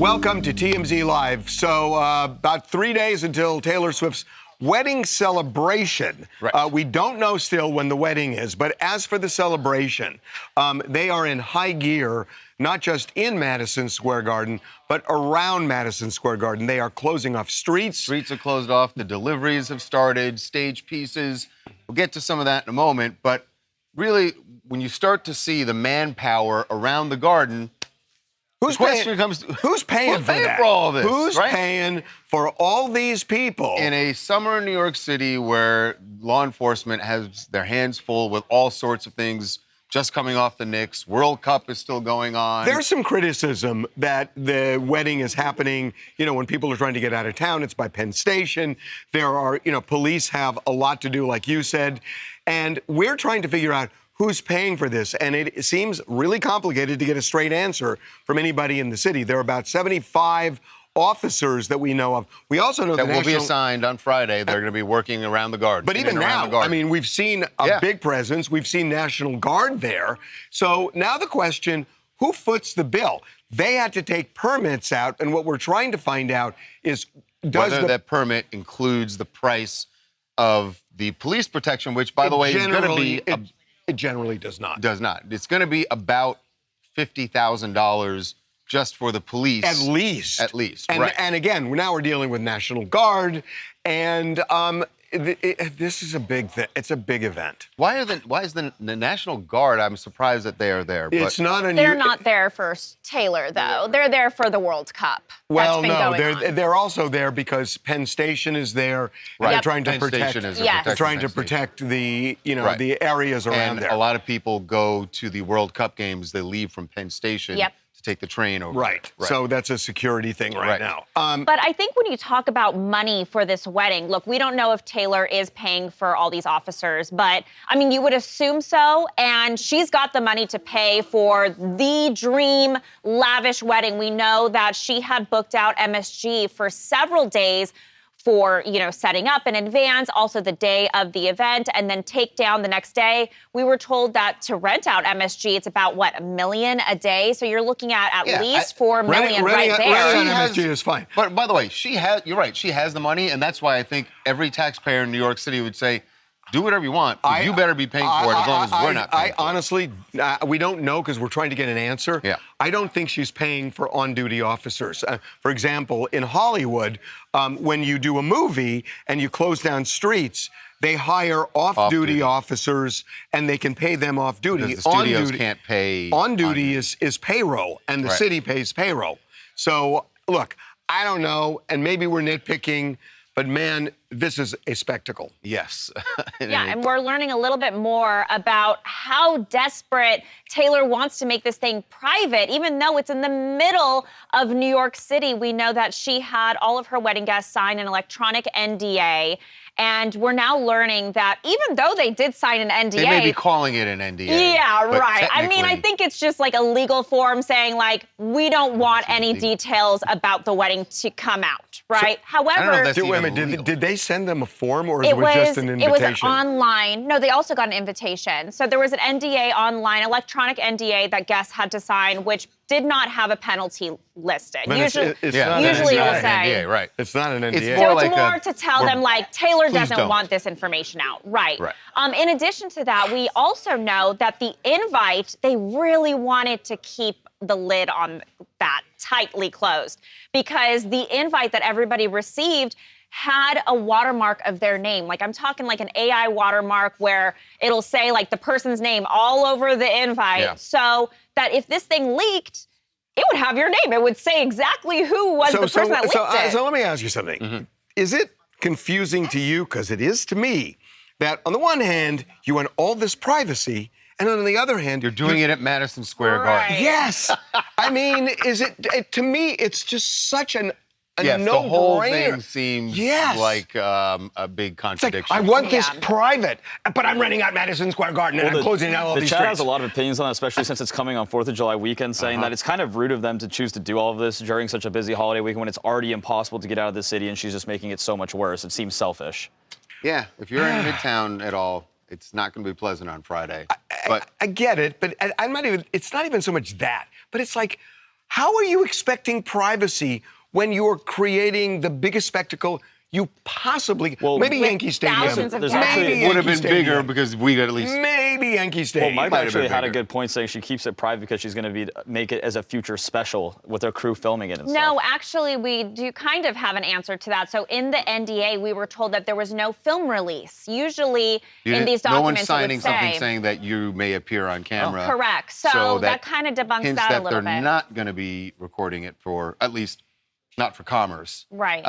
welcome to TMZ Live. So about 3 days until Taylor Swift's wedding celebration. Right. We don't know still when the wedding is, but as for the celebration, they are in high gear, not just in Madison Square Garden, but around Madison Square Garden. They are closing off streets. Streets are closed off. The deliveries have started, stage pieces. We'll get to some of that in a moment. But really, when you start to see the manpower around the garden, Who's paying for that? For all this? Who's right? paying for all these people? In a summer in New York City where law enforcement has their hands full with all sorts of things just coming off the Knicks, World Cup is still going on. There's some criticism that the wedding is happening, when people are trying to get out of town. It's by Penn Station. There are, police have a lot to do, like you said. And we're trying to figure out who's paying for this? And it seems really complicated to get a straight answer from anybody in the city. There are about 75 officers that we know of. We also know that will be assigned on Friday. They're going to be working around the garden. But even now, I mean, we've seen a big presence. We've seen National Guard there. So now the question, who foots the bill? They had to take permits out, and what we're trying to find out is whether that permit includes the price of the police protection, which, by the way, is going to be... It generally does not. Does not. It's going to be about $50,000 just for the police. At least. At least, and, right. And again, now we're dealing with National Guard, and this is a big thing. It's a big event. Why is the National Guard? I'm surprised that they are there. It's but not They're not there for Taylor, though. They're there for the World Cup. Well, That's been they're also there because Penn Station is there. Right. They're trying to protect. They're trying to protect the the areas around and there. A lot of people go to the World Cup games. They leave from Penn Station. To take the train over. Right. So that's a security thing right now. But I think when you talk about money for this wedding, look, we don't know if Taylor is paying for all these officers, but I mean, you would assume so. And she's got the money to pay for the dream lavish wedding. We know that she had booked out MSG for several days for, setting up in advance, also the day of the event, and then take down the next day. We were told that to rent out MSG, it's about, $1 million a day? So you're looking at least $4 million right there. Renting MSG is fine. But by the way, you're right, she has the money, and that's why I think every taxpayer in New York City would say, do whatever you want, but you better be paying for it as long as we're not paying for it. Honestly, we don't know because we're trying to get an answer. Yeah. I don't think she's paying for on-duty officers. For example, in Hollywood, when you do a movie and you close down streets, they hire off-duty officers, and they can pay them off-duty. Because the studios can't pay. On-duty is payroll, and the city pays payroll. So, look, I don't know, and maybe we're nitpicking, but man, this is a spectacle. Yes. And we're learning a little bit more about how desperate Taylor wants to make this thing private, even though it's in the middle of New York City. We know that she had all of her wedding guests sign an electronic NDA. And we're now learning that even though they did sign an NDA... They may be calling it an NDA. Yeah, right. I mean, I think it's just like a legal form saying, we don't want any details about the wedding to come out, right? So, however... Did they send them a form, or was it just an invitation? It was online. No, they also got an invitation. So there was an NDA online, electronic NDA that guests had to sign, which did not have a penalty listed. Usually it will say. NDA, right. It's not an NDA. It's more to tell them, Taylor doesn't want this information out. Right. In addition to that, we also know that the invite, they really wanted to keep the lid on that tightly closed, because the invite that everybody received had a watermark of their name. I'm talking an AI watermark where it'll say the person's name all over the invite, so that if this thing leaked, it would have your name. It would say exactly who was the person that leaked it. So let me ask you something. Is it confusing to you, because it is to me, that on the one hand, you want all this privacy, and on the other hand, you're doing it at Madison Square Garden. Yes. I mean, to me, it's just such a yes, no-brainer. The whole thing seems like a big contradiction. I want this private, but I'm renting out Madison Square Garden, and I'm closing out all these streets. The chat has a lot of opinions on it, especially since it's coming on 4th of July weekend, saying that it's kind of rude of them to choose to do all of this during such a busy holiday weekend when it's already impossible to get out of the city, and she's just making it so much worse. It seems selfish. Yeah, if you're in Midtown at all, it's not going to be pleasant on Friday. I get it, but I'm not even. It's not even so much that, but it's how are you expecting privacy when you're creating the biggest spectacle you possibly? Maybe with Yankee Stadium. thousands of There's guests. actually- Maybe Would have Yankee been bigger Stadium. because we got at least. Maybe Yankee Well, Stadium. Mike might have actually been had a bigger. good point saying she keeps it private because she's going to make it as a future special with their crew filming it and stuff. No, actually, we do kind of have an answer to that. So in the NDA, we were told that there was no film release. Usually in these No one's documents, signing it would say, something saying that you may appear on camera. correct. So that kind of debunks hints that a that little they're bit. not going to be recording it for, at least not for commerce. Right.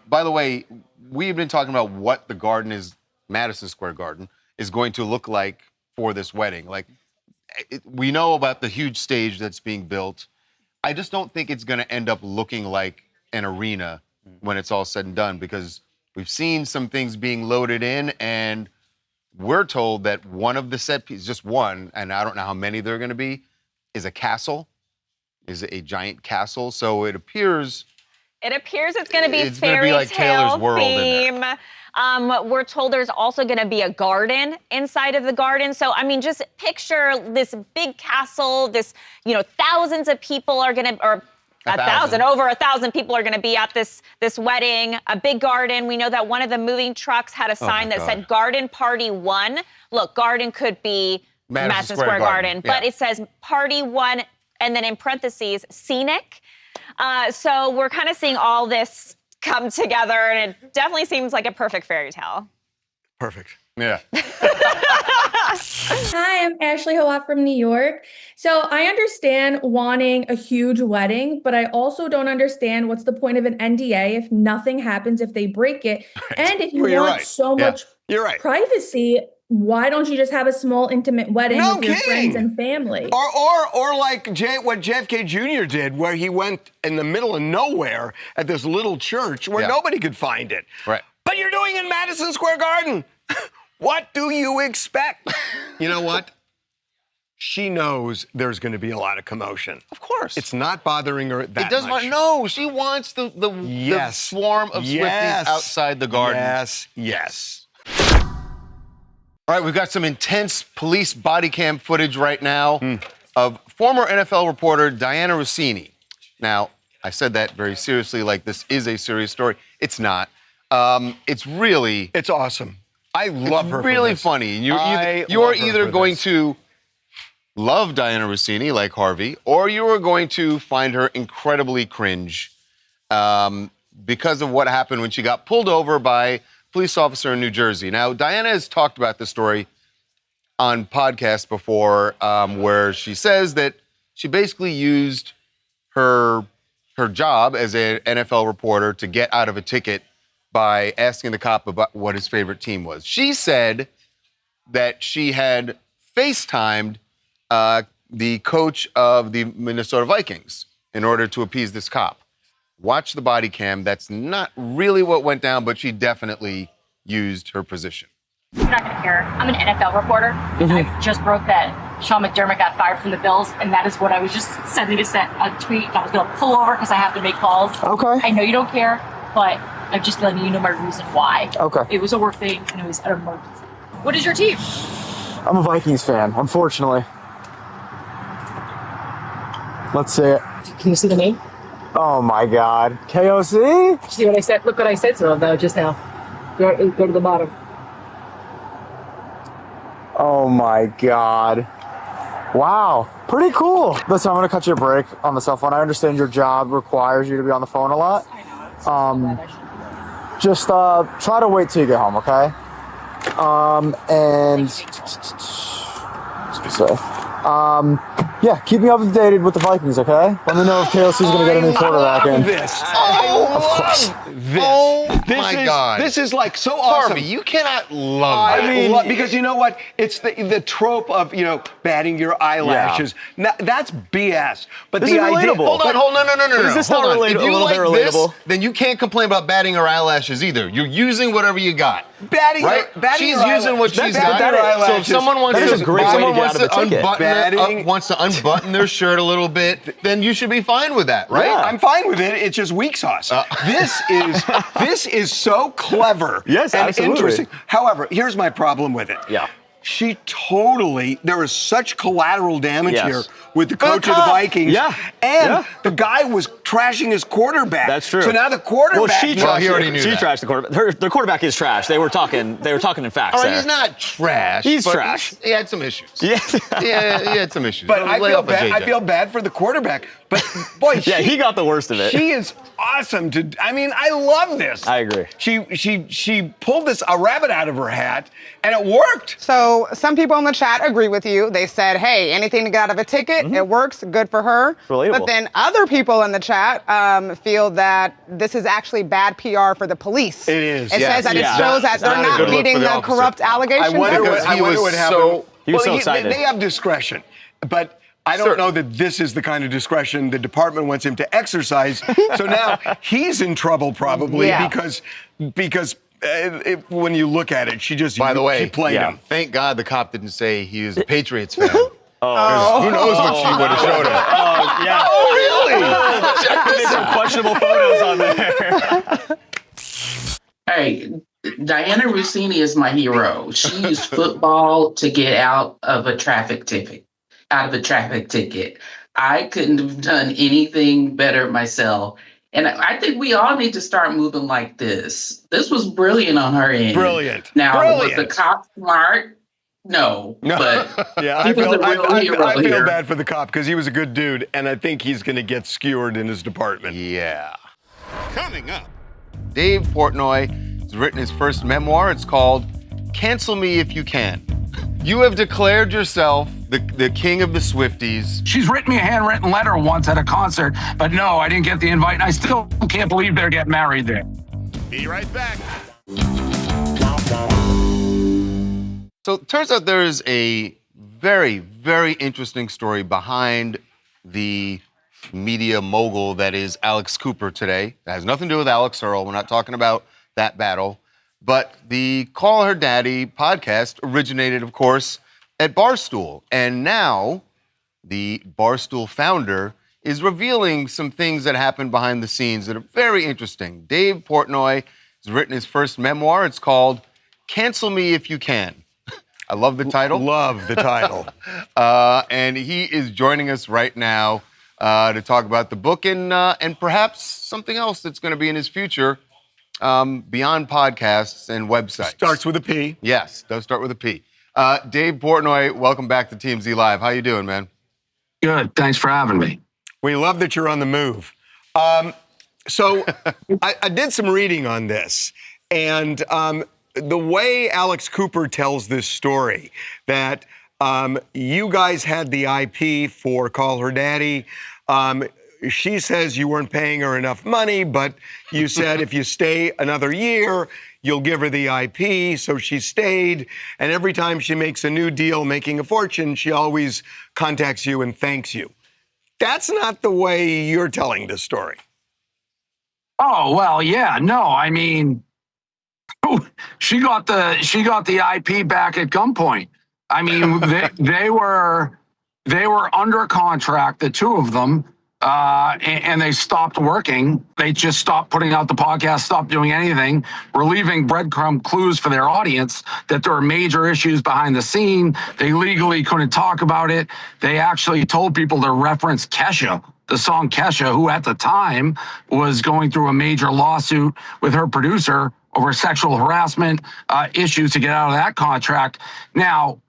By the way, we've been talking about what the garden is, Madison Square Garden, is going to look like for this wedding. Like, we know about the huge stage that's being built. I just don't think it's going to end up looking like an arena when it's all said and done, because we've seen some things being loaded in, and we're told that one of the set pieces, just one, and I don't know how many there are going to be, is a castle, is a giant castle. So it appears it's going to be it's gonna fairy be like tale Taylor's World in theme. We're told there's also going to be a garden inside of the garden. So, I mean, just picture this big castle, this, thousands of people are going to, or over 1,000 people are going to be at this wedding, a big garden. We know that one of the moving trucks had a sign that said Garden Party 1. Look, garden could be Madison Square Garden, but it says Party 1, and then in parentheses, scenic. So we're kind of seeing all this come together, and it definitely seems like a perfect fairy tale. Perfect. Yeah. Hi, I'm Ashley Hoa from New York. So I understand wanting a huge wedding, but I also don't understand what's the point of an NDA if nothing happens if they break it. And if you Well, you're want right. so much You're right. privacy, why don't you just have a small intimate wedding No with your friends kidding. and family? Or like what JFK Jr. did, where he went in the middle of nowhere at this little church where nobody could find it. Right. But you're doing it in Madison Square Garden. What do you expect? You know what? She knows there's going to be a lot of commotion. Of course. It's not bothering her that It does much. no, she wants the swarm of Swifties outside the garden. Yes. All right, we've got some intense police body cam footage right now of former NFL reporter Dianna Russini. Now, I said that very seriously, like this is a serious story. It's not. It's awesome. I love her. Really for this. funny. I You're love her either for going this. to love Dianna Russini like Harvey, or you are going to find her incredibly cringe because of what happened when she got pulled over by a police officer in New Jersey. Now, Dianna has talked about this story on podcasts before, where she says that she basically used her job as an NFL reporter to get out of a ticket by asking the cop about what his favorite team was. She said that she had FaceTimed the coach of the Minnesota Vikings in order to appease this cop. Watch the body cam. That's not really what went down, but she definitely used her position. You're not going to care. I'm an NFL reporter. I just broke that Sean McDermott got fired from the Bills, and that is what I was just sending a tweet. I was going to pull over because I have to make calls. Okay. I know you don't care, but I'm just letting you know my reason why. Okay. It was a work thing, and it was an emergency. What is your team? I'm a Vikings fan, unfortunately. Let's see it. Can you see the name? Oh my God. KOC? See what I said? Look what I said to him, though, just now. Go to the bottom. Oh my God. Wow. Pretty cool. Listen, I'm going to cut you a break on the cell phone. I understand your job requires you to be on the phone a lot. Just try to wait till you get home, okay? Yeah, keep me updated with the Vikings, okay? Let me know if KLC's going to get a new quarterback in. This. Of course. This. Oh, This my is- God. This is like so awesome. Harvey, you cannot love that. I mean, because you know what? It's the trope of, batting your eyelashes. Now, that's BS. But This the is idea. relatable. Hold on, no. Is this Hold not on. relatable? If A you little like bit this, relatable? then you can't complain about batting her eyelashes either. You're using whatever you got. Batting Right? batting She's your using what eyelash- she's batting got. your So if eyelashes- someone wants That is to, a great way to someone get wants out of to a ticket. wants to unbutton their shirt a little bit, then you should be fine with that, right? Yeah. I'm fine with it. It's just weak sauce. This is so clever Yes, and absolutely. interesting. However, here's my problem with it. Yeah. she totally, there was such collateral damage Yes. here with the coach of the Vikings. Yeah. And Yeah. the guy was trashing his quarterback. That's true. So now the quarterback. Well, she Well, he already knew She that. trashed the quarterback. Their quarterback is trash. They were talking in facts All right, there. he's not trash. He's but trash. He had some issues. Yeah. Yeah, he had some issues. But I Lay feel off of bad. I JJ. feel bad for the quarterback. But boy, Yeah, he got the worst of it. She is awesome. I mean, I love this. I agree. She pulled a rabbit out of her hat, and it worked. So some people in the chat agree with you. They said, hey, anything to get out of a ticket, it works, good for her. relatable. But then other people in the chat feel that this is actually bad PR for the police. It is, It yes. says that Yeah. it shows that It's not they're a not good look meeting for the the officer. corrupt allegations. I wonder Because what, he was would happen. so- He was so Well, excited. They have discretion, but I don't know that this is the kind of discretion the department wants him to exercise. So now he's in trouble probably Yeah. because when you look at it, By the way, she played yeah. him. Thank God the cop didn't say he was a Patriots fan. 'Cause who knows what she would have showed him. Oh, yeah. Really? There's some questionable photos on there. Hey, Dianna Russini is my hero. She used football to get out of a traffic ticket. I couldn't have done anything better myself. And I think we all need to start moving like this. This was brilliant on her end. Brilliant. Now, was the Brilliant. cop smart? No. But Yeah, he was a real hero I feel here. bad for the cop because he was a good dude, and I think he's going to get skewered in his department. Yeah. Coming up, Dave Portnoy has written his first memoir. It's called Cancel Me If You Can. You have declared yourself the king of the Swifties. She's written me a handwritten letter once at a concert, but no, I didn't get the invite, and I still can't believe they're getting married there. Be right back. So it turns out there is a very, very interesting story behind the media mogul that is Alex Cooper today. That has nothing to do with Alex Earl. We're not talking about that battle. But the Call Her Daddy podcast originated, of course, at Barstool. And now the Barstool founder is revealing some things that happened behind the scenes that are very interesting. Dave Portnoy has written his first memoir. It's called Cancel Me If You Can. I love the title. Love the title. And he is joining us right now to talk about the book and perhaps something else that's going to be in his future beyond podcasts and websites. Starts with a P. Yes, does start with a P. Dave Portnoy, welcome back to TMZ Live. How you doing, man? Good. Thanks for having me. We love that you're on the move. So I did some reading on this, and the way Alex Cooper tells this story, that you guys had the IP for Call Her Daddy. She says you weren't paying her enough money, but you said if you stay another year, you'll give her the IP. So she stayed. And every time she makes a new deal, making a fortune, she always contacts you and thanks you. That's not the way you're telling this story. Oh, well, yeah, no, I mean, she got the IP back at gunpoint. I mean, they were under contract, the two of them, and they stopped working. They just stopped putting out the podcast, stopped doing anything. We're leaving breadcrumb clues for their audience that there are major issues behind the scene. They legally couldn't talk about it. They actually told people to reference Kesha, the song Kesha, who at the time was going through a major lawsuit with her producer over sexual harassment issues to get out of that contract. Now,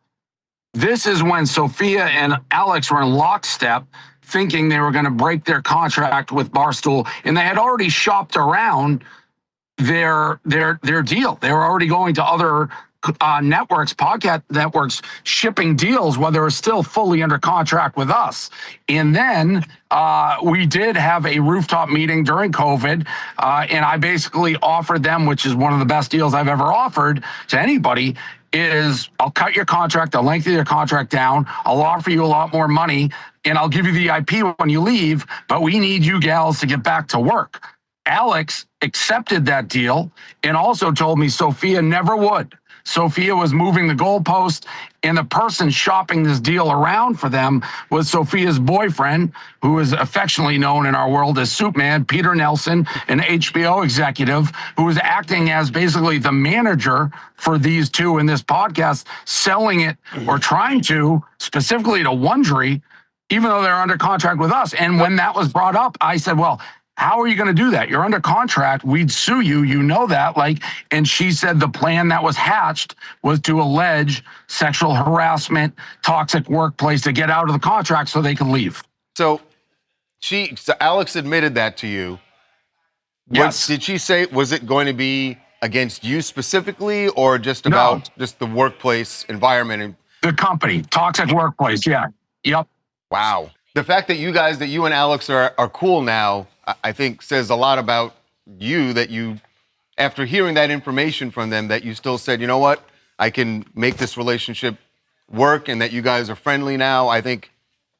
this is when Sophia and Alex were in lockstep, thinking they were going to break their contract with Barstool, and they had already shopped around their deal. They were already going to other networks, podcast networks, shipping deals while they were still fully under contract with us. And then we did have a rooftop meeting during COVID, and I basically offered them, which is one of the best deals I've ever offered to anybody, is I'll cut your contract, I'll lengthen your contract down, I'll offer you a lot more money, and I'll give you the IP when you leave, but we need you gals to get back to work. Alex accepted that deal and also told me Sophia never would. Sophia was moving the goalpost, and the person shopping this deal around for them was Sophia's boyfriend, who is affectionately known in our world as Soup Man, Peter Nelson, an HBO executive who was acting as basically the manager for these two in this podcast, selling it or trying to, specifically to Wondery, even though they're under contract with us. And when that was brought up, I said, well, how are you going to do that? You're under contract. We'd sue you. You know that. And she said the plan that was hatched was to allege sexual harassment, toxic workplace to get out of the contract so they could leave. So Alex admitted that to you. Yes. Did she say, was it going to be against you specifically or just about just the workplace environment? The company, toxic workplace. Yeah. Yep. Wow. The fact that you and Alex are cool now, I think says a lot about you, that you, after hearing that information from them, that you still said, you know what, I can make this relationship work, and that you guys are friendly now, I think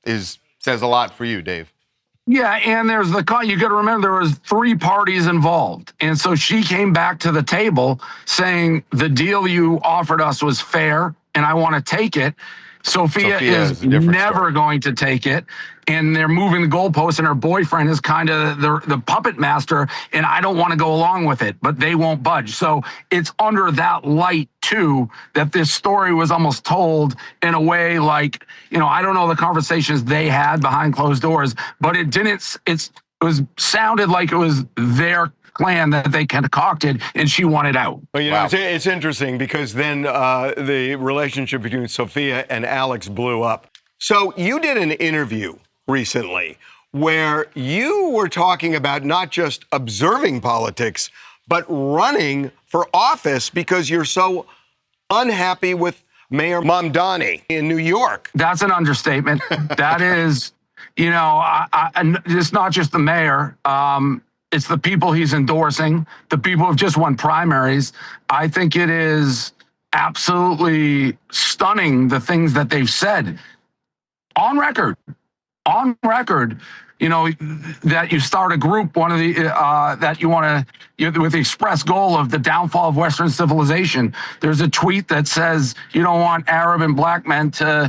says a lot for you, Dave. Yeah, and there's you got to remember there was 3 parties involved. And so she came back to the table saying the deal you offered us was fair and I want to take it. Sophia is never going to take it, and they're moving the goalposts, and her boyfriend is kind of the puppet master, and I don't want to go along with it, but they won't budge. So it's under that light, too, that this story was almost told in a way like, I don't know the conversations they had behind closed doors, but it sounded like it was their plan that they concocted, and she wanted out. Well, it's interesting because then the relationship between Sophia and Alex blew up. So you did an interview recently where you were talking about not just observing politics, but running for office because you're so unhappy with Mayor Mamdani in New York. That's an understatement. That is, it's not just the mayor. It's the people he's endorsing, the people who have just won primaries. I think it is absolutely stunning, the things that they've said on record, that you start a group, one of the, that you want to, with the express goal of the downfall of Western civilization. There's a tweet that says you don't want Arab and black men to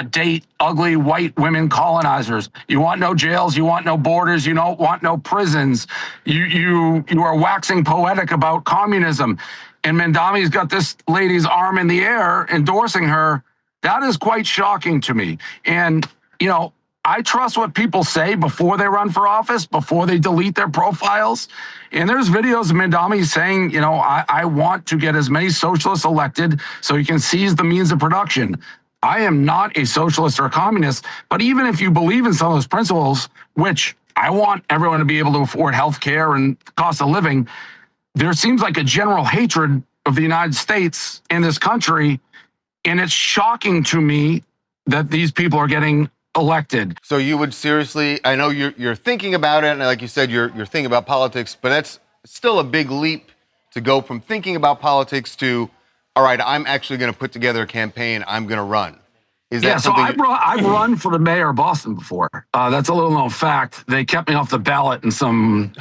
date ugly white women colonizers. You want no jails. You want no borders. You don't want no prisons. You are waxing poetic about communism. And Mamdani's got this lady's arm in the air endorsing her. That is quite shocking to me. And, I trust what people say before they run for office, before they delete their profiles. And there's videos of Mamdani saying, I want to get as many socialists elected so you can seize the means of production. I am not a socialist or a communist, but even if you believe in some of those principles, which I want everyone to be able to afford health care and cost of living, there seems like a general hatred of the United States in this country. And it's shocking to me that these people are getting elected. So you would seriously, I know you're thinking about it, and like you said, you're thinking about politics, but that's still a big leap to go from thinking about politics to, all right, I'm actually going to put together a campaign. I'm going to run. Is that so I've run for the mayor of Boston before. That's a little known fact. They kept me off the ballot in some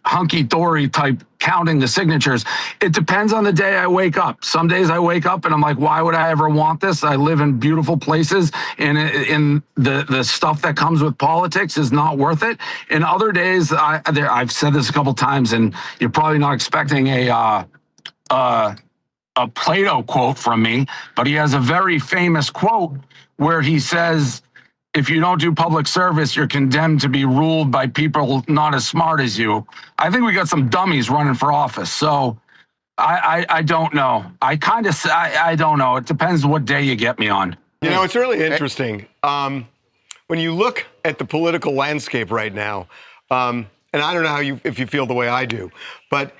hunky-dory type counting the signatures. It depends on the day I wake up. Some days I wake up and I'm like, why would I ever want this? I live in beautiful places, and the stuff that comes with politics is not worth it. And other days, I've said this a couple times, and you're probably not expecting a Plato quote from me, but he has a very famous quote where he says, if you don't do public service, you're condemned to be ruled by people not as smart as you. I think we got some dummies running for office. So I don't know. I don't know. It depends what day you get me on. It's really interesting. When you look at the political landscape right now, and I don't know if you feel the way I do, but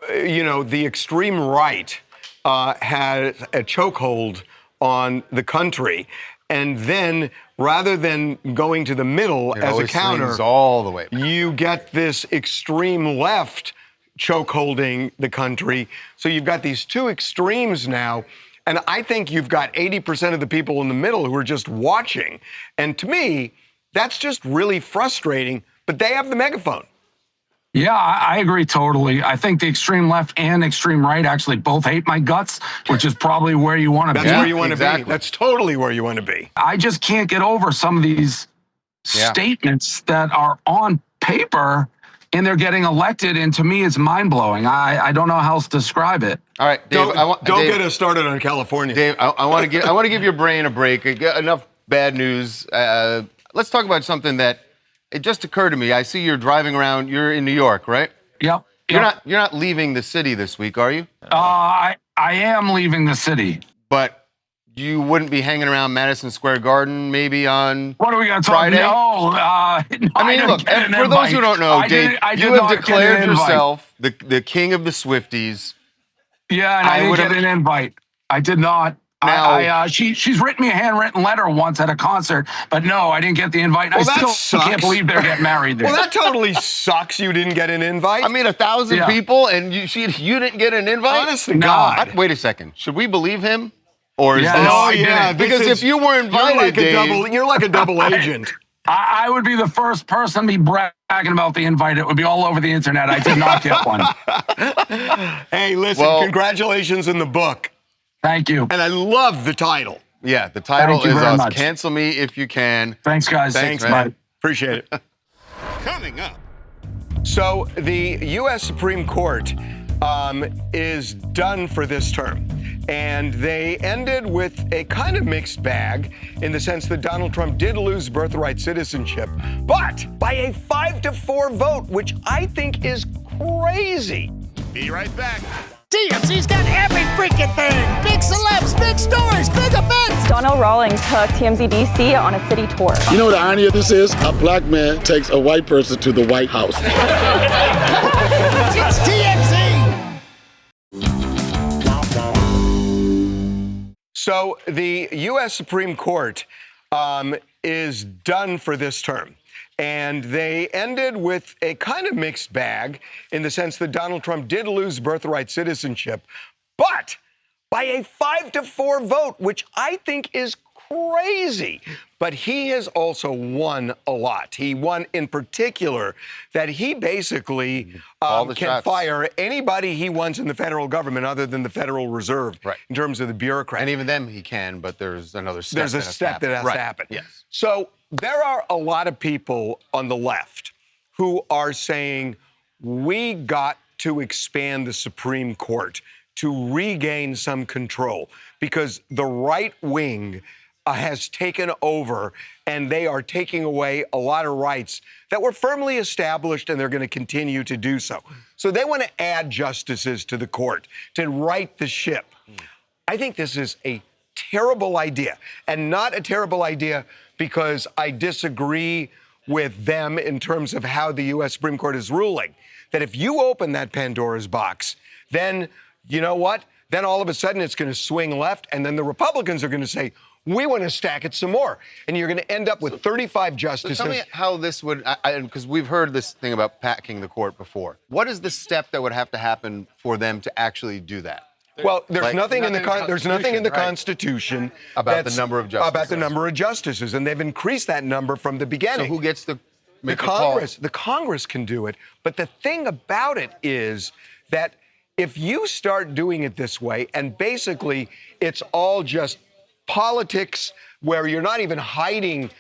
the extreme right has a chokehold on the country. And then rather than going to the middle as a counter, all the way back. You get this extreme left chokeholding the country. So you've got these two extremes now. And I think you've got 80% of the people in the middle who are just watching. And to me, that's just really frustrating. But they have the megaphone. Yeah, I agree totally. I think the extreme left and extreme right actually both hate my guts, which is probably where you want to be. That's where you want to be. exactly. That's totally where you want to be. I just can't get over some of these statements that are on paper and they're getting elected. And to me, it's mind blowing. I don't know how else to describe it. All right, Dave. Don't get us started on California. Dave, I want to give your brain a break. Enough bad news. Let's talk about something that it just occurred to me. I see you're driving around. You're in New York, right? Yep. You're not leaving the city this week, are you? I am leaving the city. But you wouldn't be hanging around Madison Square Garden maybe on What are we going to talk Friday? No, I mean, look, for those who don't know, Dave, you have declared yourself the king of the Swifties. Yeah, and I didn't get an invite. I did not. Now, she's written me a handwritten letter once at a concert, but no, I didn't get the invite. Well, I that still sucks. can't believe they're getting married there. Well, that totally sucks. You didn't get an invite. I mean, 1,000 people, and you didn't get an invite? Honest to God. Wait a second. Should we believe him? Or is Yeah, this... no, I yeah, didn't. Because if you were invited, you're like a double agent. I would be the first person to be bragging about the invite. It would be all over the internet. I did not get one. Hey, listen, congratulations in the book. Thank you. And I love the title. Yeah, the title Thank you is very us. much. Cancel Me If You Can. Thanks, guys. Thanks, man. man. Appreciate it. Coming up. So the U.S. Supreme Court is done for this term. And they ended with a kind of mixed bag in the sense that Donald Trump did lose birthright citizenship, but by a 5-4 vote, which I think is crazy. Be right back. TMZ's got every freaking thing. Big celebs, big stories, big events. Rowling took TMZ DC on a city tour. You know what the irony of this is? A black man takes a white person to the White House. It's TMZ. So the U.S. Supreme Court is done for this term. And they ended with a kind of mixed bag in the sense that Donald Trump did lose birthright citizenship, but by a 5-4 vote, which I think is crazy. But he has also won a lot. He won in particular that he basically can fire anybody he wants in the federal government other than the Federal Reserve in terms of the bureaucrats. And even them he can, but there's another step. There's a step that has to happen. Yes. So there are a lot of people on the left who are saying we got to expand the Supreme Court to regain some control because the right wing has taken over and they are taking away a lot of rights that were firmly established and they're going to continue to do so. So they want to add justices to the court to right the ship. I think this is a terrible idea, and not a terrible idea because I disagree with them in terms of how the U.S. Supreme Court is ruling. That if you open that Pandora's box, then you know what? Then all of a sudden it's going to swing left, and then the Republicans are going to say, we want to stack it some more. And you're going to end up with 35 justices. So tell me how this would, because we've heard this thing about packing the court before. What is the step that would have to happen for them to actually do that? Well, there's nothing in the Constitution about the number of justices. About the number of justices, and they've increased that number from the beginning. So who gets to make the the call? Congress? The Congress can do it. But the thing about it is that if you start doing it this way, and basically it's all just politics where you're not even hiding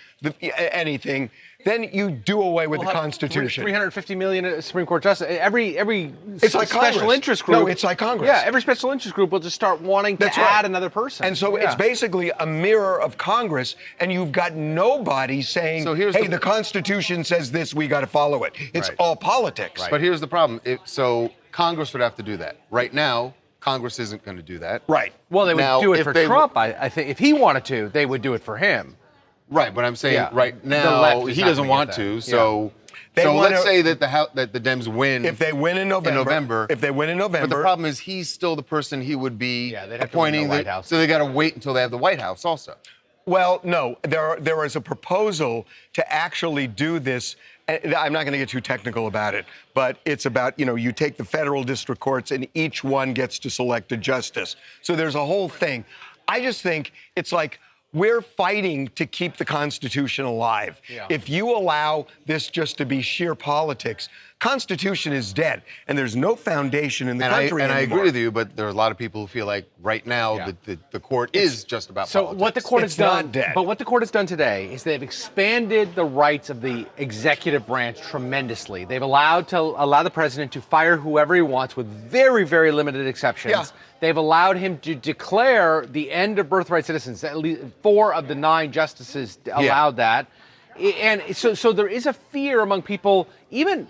anything, then you do away with the Constitution. 350 million Supreme Court justice. Every it's like special Congress. interest group. No, it's like Congress. Yeah, every special interest group will just start wanting to add another person. And so it's basically a mirror of Congress, and you've got nobody saying, hey, the Constitution says this, we got to follow it. It's all politics. But here's the problem. So Congress would have to do that. Right now, Congress isn't going to do that. Right. Well, they would do it for Trump. I think if he wanted to, they would do it for him. Right, but I'm saying right now he doesn't want to. So, let's say that the Dems win. If they win in November. If they win in November. But the problem is he's still the person he would be appointing. The White House. So they got to wait until they have the White House also. Well, no, there is a proposal to actually do this. I'm not going to get too technical about it, but it's about, you take the federal district courts and each one gets to select a justice. So there's a whole thing. I just think it's like we're fighting to keep the Constitution alive. Yeah. If you allow this just to be sheer politics, Constitution is dead, and there's no foundation in the country I anymore. agree with you, but there are a lot of people who feel like right now the court is just about politics. What the court has done, not dead. but what the court has done today is they've expanded the rights of the executive branch tremendously. They've allowed the president to fire whoever he wants with very, very limited exceptions. Yeah. They've allowed him to declare the end of birthright citizens. At least 4 of the 9 justices allowed that. And so there is a fear among people, even,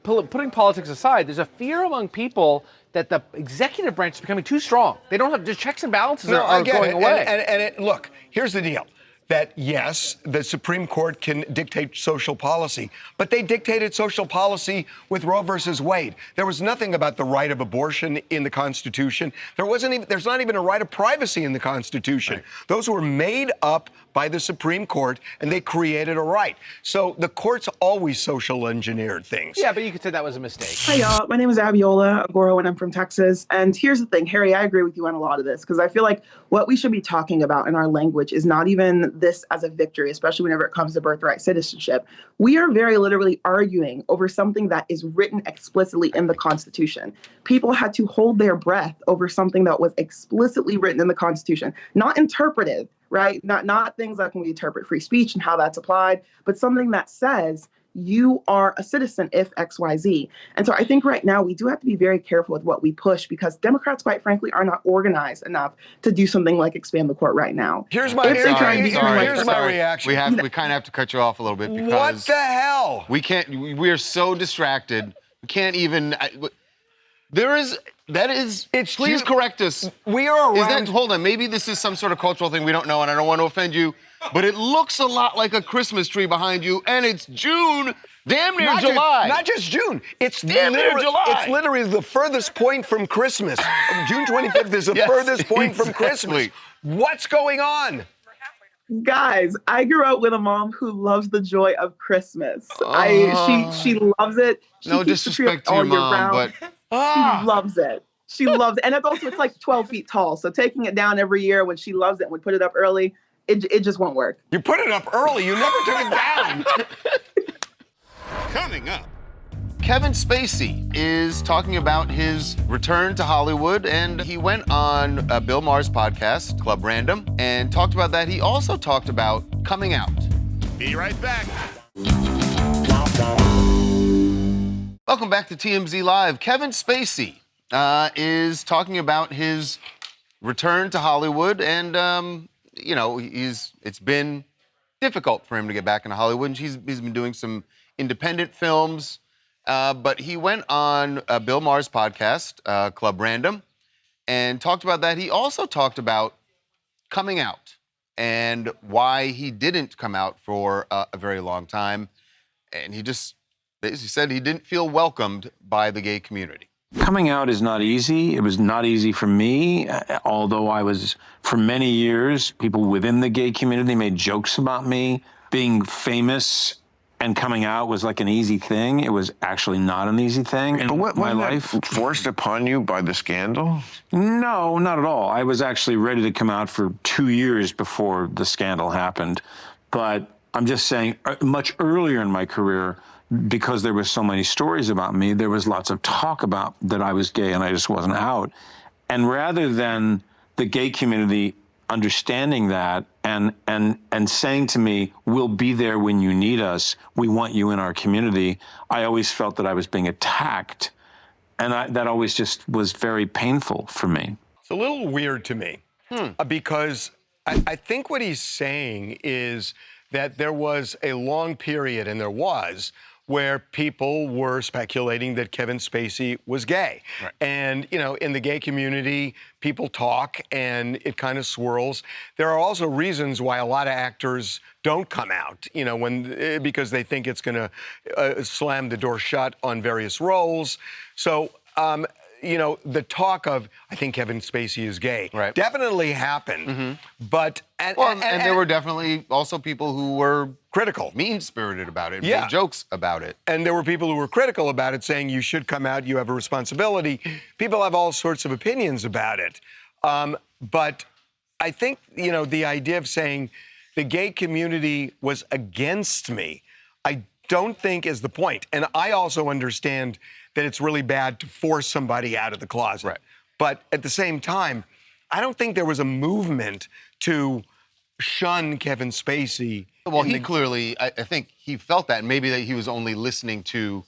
putting politics aside, there's a fear among people that the executive branch is becoming too strong. They don't have, the checks and balances are going away. Look, here's the deal. That yes, the Supreme Court can dictate social policy, but they dictated social policy with Roe versus Wade. There was nothing about the right of abortion in the Constitution. There's not even a right of privacy in the Constitution. Right. Those were made up by the Supreme Court, and they created a right. So the courts always social engineered things. Yeah, but you could say that was a mistake. Hi, y'all. My name is Abiola Agoro, and I'm from Texas. And here's the thing, Harry, I agree with you on a lot of this, because I feel like what we should be talking about in our language is not even this as a victory, especially whenever it comes to birthright citizenship. We are very literally arguing over something that is written explicitly in the Constitution. People had to hold their breath over something that was explicitly written in the Constitution, not interpretive, right? Not things like when we interpret free speech and how that's applied, but something that says you are a citizen if X, Y, Z. And so I think right now we do have to be very careful with what we push, because Democrats, quite frankly, are not organized enough to do something like expand the court right now. Here's my reaction. We kind of have to cut you off a little bit because what the hell? We can't. We are so distracted. We can't even. Please correct us. We are around. Hold on. Maybe this is some sort of cultural thing we don't know, and I don't want to offend you. But it looks a lot like a Christmas tree behind you, and it's June, damn near July. Not just June. It's damn near July. It's literally the furthest point from Christmas. June 25th is the furthest point from Christmas. What's going on? Guys, I grew up with a mom who loves the joy of Christmas. She loves it. She no disrespect to your mom, but she loves it. She loves it. And it's like 12 feet tall. So taking it down every year when she loves it and would put it up early, it just won't work. You put it up early. You never took it down. Coming up. Kevin Spacey is talking about his return to Hollywood, and he went on Bill Maher's podcast, Club Random, and talked about that. He also talked about coming out. Be right back. Welcome back to TMZ Live. Kevin Spacey is talking about his return to Hollywood, and it's been difficult for him to get back into Hollywood. And he's been doing some independent films, but he went on Bill Maher's podcast, Club Random, and talked about that. He also talked about coming out and why he didn't come out for a very long time. And he just basically said he didn't feel welcomed by the gay community. Coming out is not easy. It was not easy for me, although I was, for many years, people within the gay community made jokes about me. Being famous and coming out was like an easy thing. It was actually not an easy thing in my life. Forced upon you by the scandal? No, not at all. I was actually ready to come out for 2 years before the scandal happened. But I'm just saying, much earlier in my career, because there were so many stories about me, there was lots of talk about that I was gay and I just wasn't out. And rather than the gay community understanding that and saying to me, we'll be there when you need us, we want you in our community, I always felt that I was being attacked. And that always just was very painful for me. It's a little weird to me because I think what he's saying is that there was a long period, and there was, where people were speculating that Kevin Spacey was gay. Right. And, in the gay community, people talk and it kind of swirls. There are also reasons why a lot of actors don't come out, because they think it's going to slam the door shut on various roles. So, the talk of, I think Kevin Spacey is gay, definitely happened. Mm-hmm. But, and there were definitely also people who were critical, mean-spirited about it, made jokes about it. And there were people who were critical about it, saying you should come out, you have a responsibility. People have all sorts of opinions about it. But I think, the idea of saying the gay community was against me, don't think is the point. And I also understand that it's really bad to force somebody out of the closet. Right. But at the same time, I don't think there was a movement to shun Kevin Spacey. Well, he clearly, I think he felt that, and maybe that he was only listening to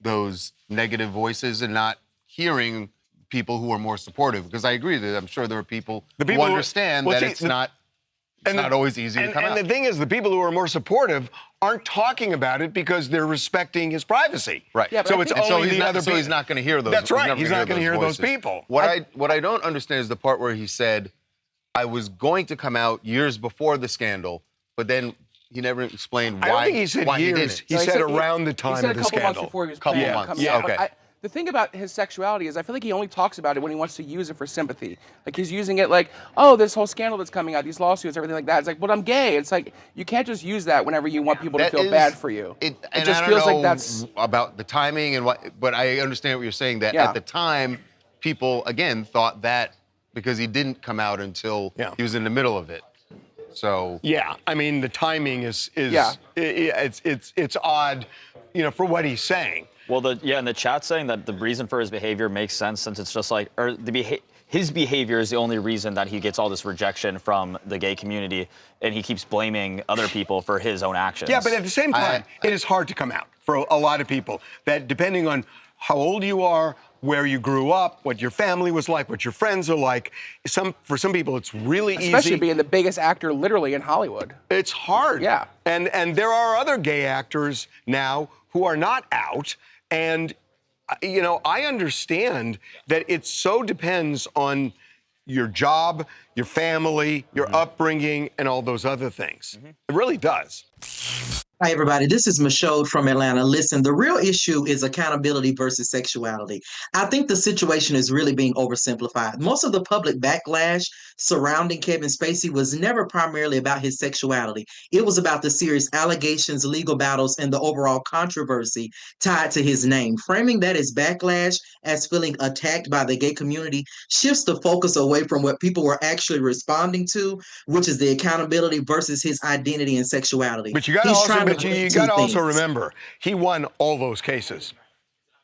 those negative voices and not hearing people who are more supportive. Because I agree that I'm sure there are people who understand that it's not always easy to come out. And the thing is, the people who are more supportive aren't talking about it because they're respecting his privacy. Right. Yeah, so it's only the other people. So he's not going to hear those. That's right. He's not going to hear those people. What I don't understand is the part where he said, I was going to come out years before the scandal, but then he never explained why. I don't think he said why years. He He said around the time of the he said a couple months scandal. before he was Couple planning on months. coming out. Okay. But the thing about his sexuality is I feel like he only talks about it when he wants to use it for sympathy. Like he's using it like, oh, this whole scandal that's coming out, these lawsuits, everything like that. It's like, but I'm gay. It's like, you can't just use that whenever you want people to feel bad for you. It just feels like that's about the timing and what, but I understand what you're saying, that at the time, people, again, thought that because he didn't come out until he was in the middle of it. So yeah, I mean the timing is it's odd, you know, for what he's saying. Well, in the chat saying that the reason for his behavior makes sense since it's just like, or his behavior is the only reason that he gets all this rejection from the gay community, and he keeps blaming other people for his own actions. Yeah, but at the same time, it is hard to come out for a lot of people. That depending on how old you are, where you grew up, what your family was like, what your friends are like. For some people, it's really easy. especially being the biggest actor literally in Hollywood. It's hard. Yeah. And there are other gay actors now who are not out. And, you know, I understand that it so depends on your job, your family, your upbringing, and all those other things. It really does. Hi, everybody. This is Michelle from Atlanta. Listen, the real issue is accountability versus sexuality. I think the situation is really being oversimplified. Most of the public backlash surrounding Kevin Spacey was never primarily about his sexuality. It was about the serious allegations, legal battles, and the overall controversy tied to his name. Framing that as backlash, as feeling attacked by the gay community, shifts the focus away from what people were actually responding to, which is the accountability versus his identity and sexuality. But you got to also remember, he won all those cases.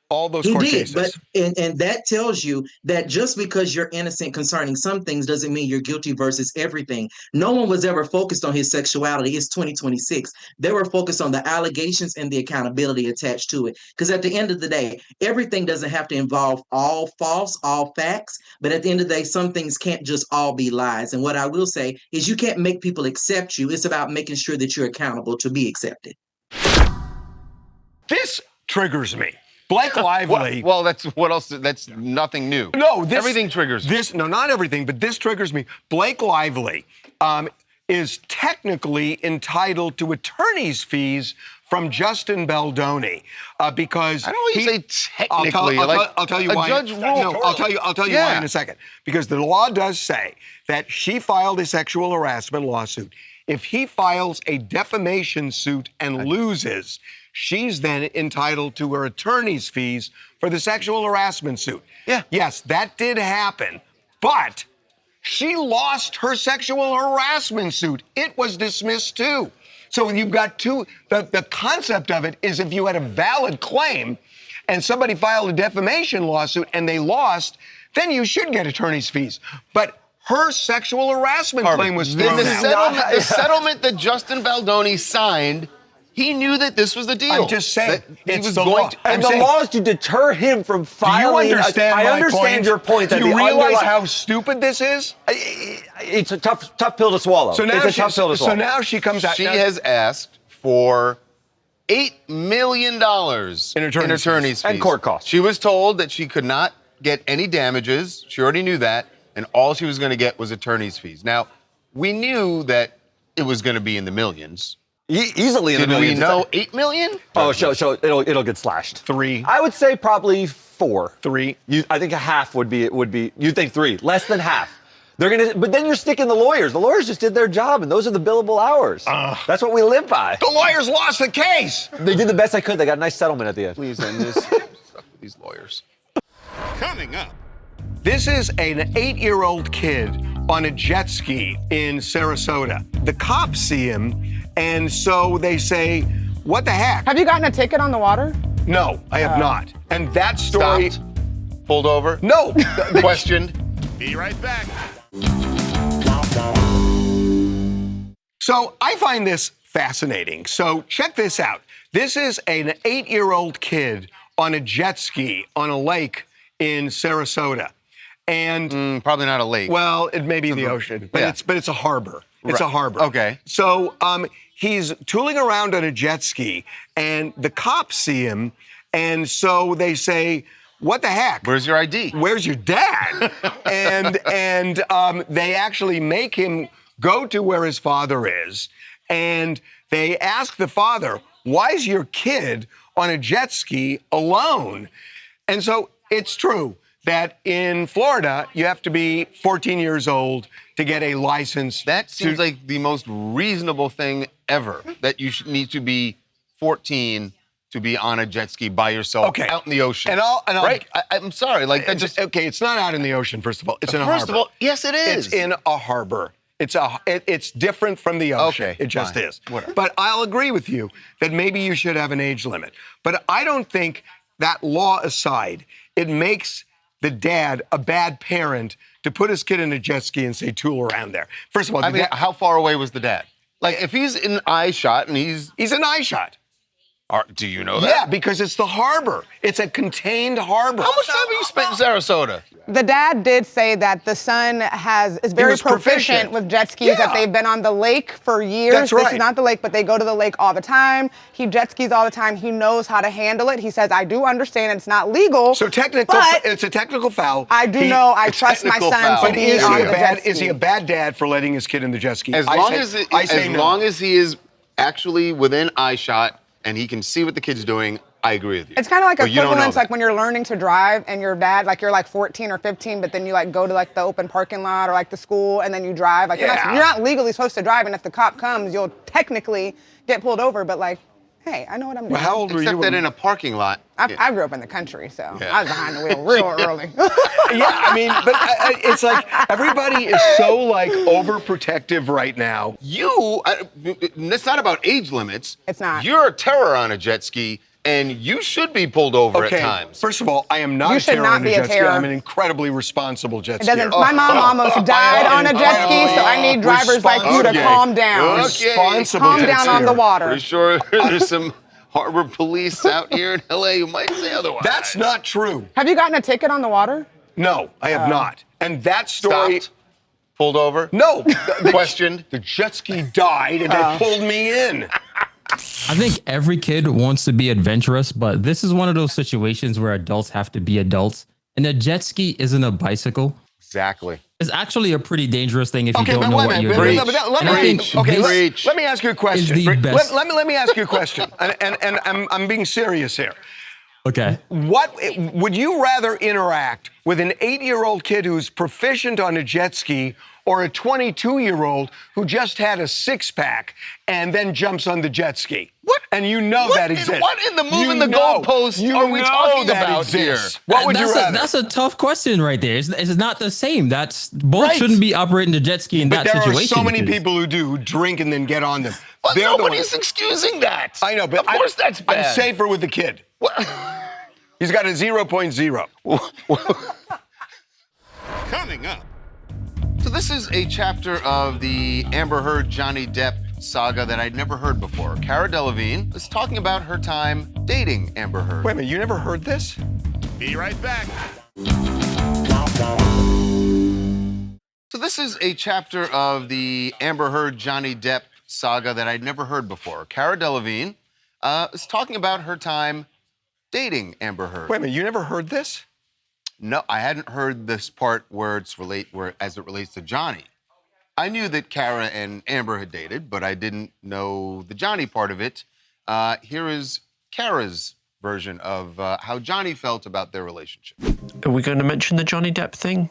All those court cases. But and that tells you that just because you're innocent concerning some things doesn't mean you're guilty versus everything. No one was ever focused on his sexuality. It's 2026. They were focused on the allegations and the accountability attached to it. Because at the end of the day, everything doesn't have to involve all false, all facts. But at the end of the day, some things can't just all be lies. And what I will say is you can't make people accept you. It's about making sure that you're accountable to be accepted. This triggers me. Blake Lively. Well, that's what else? That's nothing new. No, everything triggers me. No, not everything, but this triggers me. Blake Lively is technically entitled to attorney's fees from Justin Baldoni because I don't want you to say technically. I'll tell you why. Judge No, I'll tell you why in a second. Because the law does say that she filed a sexual harassment lawsuit. If he files a defamation suit and loses, she's then entitled to her attorney's fees for the sexual harassment suit. Yeah. Yes, that did happen, but she lost her sexual harassment suit. It was dismissed too. So you've got the concept of it is if you had a valid claim and somebody filed a defamation lawsuit and they lost, then you should get attorney's fees. But her sexual harassment claim was thrown out. The settlement that Justin Baldoni signed, he knew that this was the deal. I'm just saying, it's the law. And the law is to deter him from filing. Do you understand I my understand point? your point. That Do you realize how stupid this is? It's a tough pill to swallow. So now she comes out. She has asked for $8 million in attorney's fees and court costs. She was told that she could not get any damages. She already knew that, and all she was going to get was attorney's fees. Now, we knew that it was going to be in the millions. Easily in the millions. Did we know 8 million? Oh, so it'll get slashed. 3. I would say probably 4. 3. I think a half would be. You think 3? Less than half. But then you're sticking the lawyers. The lawyers just did their job, and those are the billable hours. That's what we live by. The lawyers lost the case. They did the best they could. They got a nice settlement at the end. Please end this. Stuck with these lawyers. Coming up. This is an 8-year-old kid on a jet ski in Sarasota. The cops see him, and so they say, what the heck? Have you gotten a ticket on the water? No, I have not. And that story... Stopped, pulled over? No. Questioned? Be right back. So I find this fascinating. So check this out. This is an 8-year-old kid on a jet ski on a lake in Sarasota. And probably not a lake. Well, it may be the ocean, but it's a harbor. It's a harbor. Okay. So he's tooling around on a jet ski, and the cops see him, and so they say, "What the heck? Where's your ID? Where's your dad?" and they actually make him go to where his father is, and they ask the father, "Why is your kid on a jet ski alone?" And so it's true that in Florida, you have to be 14 years old to get a license. That seems like the most reasonable thing ever, that you should need to be 14 to be on a jet ski by yourself out in the ocean. Right? I'm sorry, like that just... Okay, it's not out in the ocean, first of all. It's in a harbor. First of all, yes, it is. It's in a harbor. It's different from the ocean. Okay, it just fine. is. Whatever. But I'll agree with you that maybe you should have an age limit. But I don't think, that law aside, it makes the dad a bad parent to put his kid in a jet ski and say tool around there. First of all, I mean, how far away was the dad? Like, if he's in eye shot and he's an eye shot. Do you know that? Yeah, because it's the harbor. It's a contained harbor. How much time have you spent in Sarasota? The dad did say that the son is very proficient with jet skis, that they've been on the lake for years. That's right. This is not the lake, but they go to the lake all the time. He jet skis all the time. He knows how to handle it. He says, I do understand it's not legal. So it's a technical foul. I trust my son to be on the jet ski. Is he a bad dad for letting his kid in the jet ski? As long as he is actually within eye shot and he can see what the kid's doing, I agree with you. It's kind of like But you don't know equivalence, that. like when you're learning to drive and your dad, like you're like 14 or 15, but then you like go to like the open parking lot or like the school and then you drive. Like you're not legally supposed to drive, and if the cop comes, you'll technically get pulled over. But like, hey, I know what I'm doing. Well, how old were you? Except that in a parking lot. I grew up in the country, so I was behind the wheel real early. Yeah, I mean, but it's like everybody is so like overprotective right now. It's not about age limits. It's not. You're a terror on a jet ski, and you should be pulled over at times. First of all, I am not You a should terror not on a be a jet ski. terror. I'm an incredibly responsible jet It skier. doesn't. My mom almost died on a jet ski, so I need drivers like you to calm down. Responsible Calm jet down on the skier. water. Pretty sure there's some harbor police out here in LA who might say otherwise. That's not true. Have you gotten a ticket on the water? No, I have not. And that story... Stopped, pulled over? No. Questioned? The jet ski died and they pulled me in. I think every kid wants to be adventurous, but this is one of those situations where adults have to be adults. And a jet ski isn't a bicycle. Exactly. It's actually a pretty dangerous thing if you don't know what you're Let doing. me ask you a question. Let me ask you a question. And I'm being serious here. Okay. What would you rather interact with an 8-year-old kid who's proficient on a jet ski or a 22-year-old who just had a six-pack and then jumps on the jet ski? What? And you know that exists. What in the moving the goalpost are we talking about here? What would you rather? That's a tough question right there. It's not the same. Both shouldn't be operating the jet ski in that situation. But there are so many people who do, who drink and then get on them. Well, nobody's excusing that. I know, but of course that's bad. I'm safer with the kid. He's got a 0.0. Coming up. So this is a chapter of the Amber Heard Johnny Depp saga that I'd never heard before. Cara Delevingne is talking about her time dating Amber Heard. Wait a minute, you never heard this? Be right back. So this is a chapter of the Amber Heard Johnny Depp saga that I'd never heard before. Cara Delevingne is talking about her time dating Amber Heard. Wait a minute, you never heard this? No, I hadn't heard this part where as it relates to Johnny. I knew that Cara and Amber had dated, but I didn't know the Johnny part of it. Here is Cara's version of how Johnny felt about their relationship. Are we going to mention the Johnny Depp thing?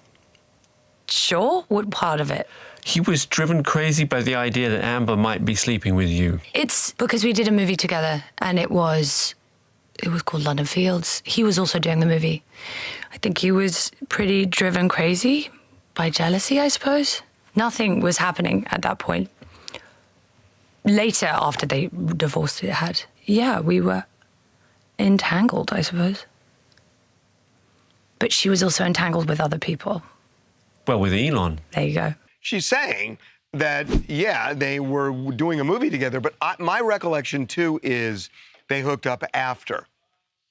Sure. What part of it? He was driven crazy by the idea that Amber might be sleeping with you. It's because we did a movie together, and it was called London Fields. He was also doing the movie. I think he was pretty driven crazy by jealousy, I suppose. Nothing was happening at that point. Later, after they divorced, it had. yeah, we were entangled, I suppose. But she was also entangled with other people. Well, with Elon. There you go. She's saying that, yeah, they were doing a movie together, but my recollection, too, is they hooked up after.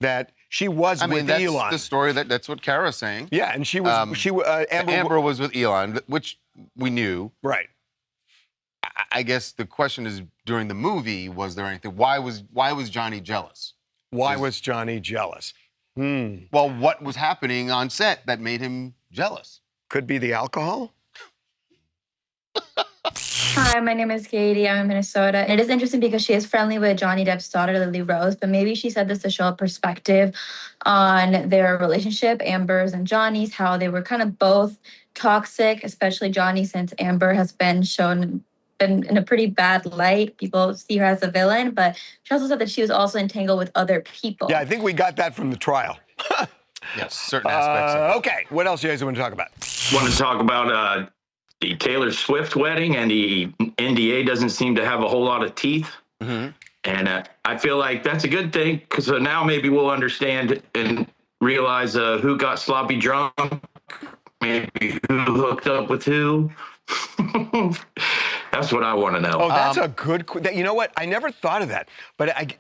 That she was with that's Elon. the story. That's what Cara's saying. Yeah, and she was, Amber was with Elon, which we knew. Right. I guess the question is, during the movie, was there anything? Why was Johnny jealous? Why was Johnny jealous? Well, what was happening on set that made him jealous? Could be the alcohol? Hi, my name is Katie. I'm in Minnesota. It is interesting because she is friendly with Johnny Depp's daughter, Lily Rose, but maybe she said this to show a perspective on their relationship, Amber's and Johnny's, how they were kind of both toxic, especially Johnny, since Amber has been in a pretty bad light. People see her as a villain, but she also said that she was also entangled with other people. Yeah, I think we got that from the trial. Yes, certain aspects of it. Okay, what else do you guys want to talk about? Want to talk about the Taylor Swift wedding, and the NDA doesn't seem to have a whole lot of teeth. Mm-hmm. And I feel like that's a good thing, because now maybe we'll understand and realize who got sloppy drunk, maybe who hooked up with who. That's what I want to know. Oh, that's a good. You know what? I never thought of that. But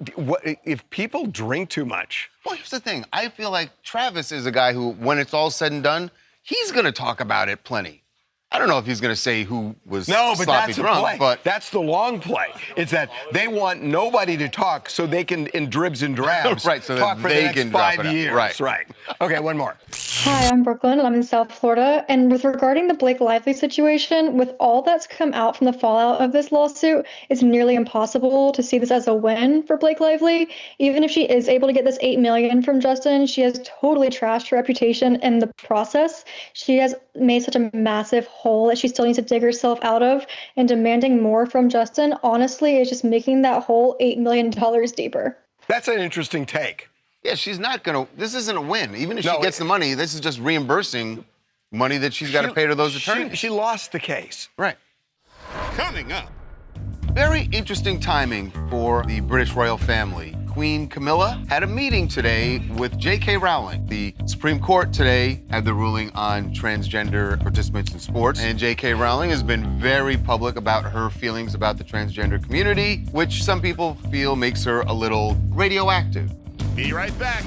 if people drink too much? Well, here's the thing. I feel like Travis is a guy who, when it's all said and done, he's going to talk about it plenty. I don't know if he's going to say who was sloppy that's drunk, a play. but that's the long play. It's that they want nobody to talk so they can, in dribs and drabs, right, so talk that for they the next can drop 5 it out. years. Right. Okay, one more. Hi, I'm Brooklyn, and I'm in South Florida. And with regarding the Blake Lively situation, with all that's come out from the fallout of this lawsuit, it's nearly impossible to see this as a win for Blake Lively. Even if she is able to get this $8 million from Justin, she has totally trashed her reputation in the process. She has made such a massive hole that she still needs to dig herself out of, and demanding more from Justin, honestly, is just making that hole $8 million deeper. That's an interesting take. Yeah, she's not going to, this isn't a win. Even if she gets the money, this is just reimbursing money that she's got to pay to those attorneys. She lost the case. Right. Coming up. Very interesting timing for the British royal family. Queen Camilla had a meeting today with J.K. Rowling. The Supreme Court today had the ruling on transgender participants in sports, and J.K. Rowling has been very public about her feelings about the transgender community, which some people feel makes her a little radioactive. Be right back.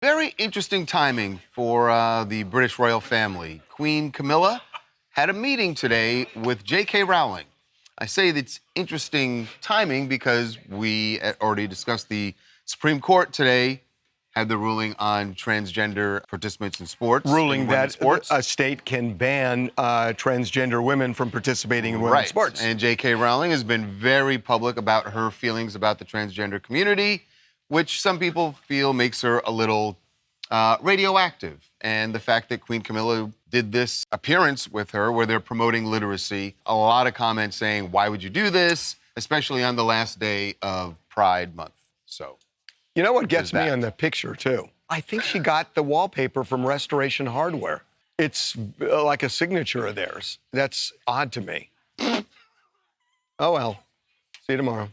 Very interesting timing for the British royal family. Queen Camilla had a meeting today with J.K. Rowling. I say that's interesting timing because we already discussed the Supreme Court today had the ruling on transgender participants in sports. Ruling that a state can ban transgender women from participating in women's sports. And J.K. Rowling has been very public about her feelings about the transgender community, which some people feel makes her a little radioactive. And the fact that Queen Camilla did this appearance with her where they're promoting literacy, a lot of comments saying, why would you do this? Especially on the last day of Pride Month. So, you know what gets me on the picture, too? I think she got the wallpaper from Restoration Hardware. It's like a signature of theirs. That's odd to me. Oh, well. See you tomorrow.